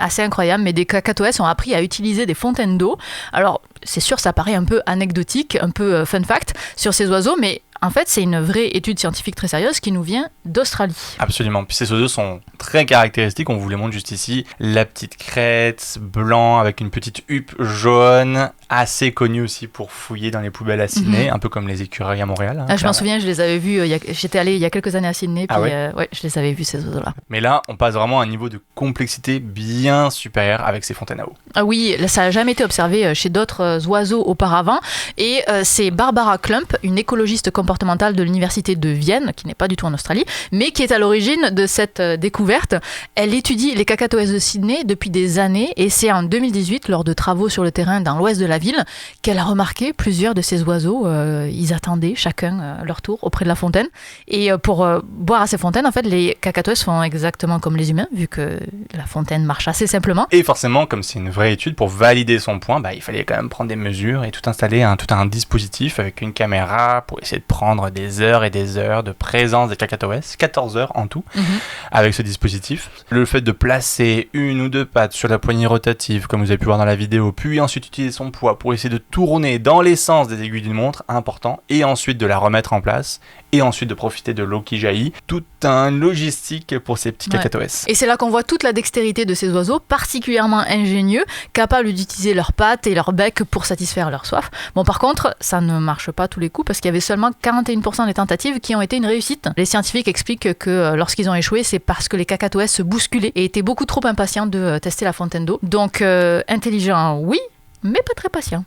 assez incroyable, mais des cacatoès ont appris à utiliser des fontaines d'eau. Alors, c'est sûr, ça paraît un peu anecdotique, un peu fun fact sur ces oiseaux, mais en fait, c'est une vraie étude scientifique très sérieuse qui nous vient d'Australie. Absolument. Puis ces oiseaux sont très caractéristiques. On vous les montre juste ici. La petite crête, blanc avec une petite huppe jaune, assez connue aussi pour fouiller dans les poubelles à Sydney, un peu comme les écureuils à Montréal. Je m'en souviens, je les avais vus. J'étais allée il y a quelques années à Sydney, puis ouais, je les avais vus ces oiseaux-là. Mais là, on passe vraiment à un niveau de complexité bien supérieur avec ces fontaines à eau. Ah oui, ça n'a jamais été observé chez d'autres oiseaux auparavant. Et c'est Barbara Klump, une écologiste comportementale de l'université de Vienne, qui n'est pas du tout en Australie, mais qui est à l'origine de cette découverte. Elle étudie les cacatoès de Sydney depuis des années et c'est en 2018, lors de travaux sur le terrain dans l'ouest de la ville, qu'elle a remarqué plusieurs de ces oiseaux. Ils attendaient chacun leur tour auprès de la fontaine. Et pour boire à ces fontaines, en fait, les cacatoès font exactement comme les humains, vu que la fontaine marche assez simplement. Et forcément, comme c'est une vraie étude, pour valider son point, il fallait quand même prendre des mesures et tout installer, tout un dispositif avec une caméra pour essayer de prendre des heures et des heures de présence des cacatoès, 14 heures en tout, avec ce dispositif. Le fait de placer une ou deux pattes sur la poignée rotative, comme vous avez pu voir dans la vidéo, puis ensuite utiliser son poids pour essayer de tourner dans les sens des aiguilles d'une montre, important, et ensuite de la remettre en place, et ensuite de profiter de l'eau qui jaillit. Tout un logistique pour ces petits cacatoès. Et c'est là qu'on voit toute la dextérité de ces oiseaux, particulièrement ingénieux, capables d'utiliser leurs pattes et leur bec pour satisfaire leur soif. Bon, par contre, ça ne marche pas à tous les coups, parce qu'il y avait seulement 41% des tentatives qui ont été une réussite. Les scientifiques expliquent que lorsqu'ils ont échoué, c'est parce que les cacatoès se bousculaient et étaient beaucoup trop impatients de tester la fontaine d'eau. Donc, intelligent, oui, mais pas très patient.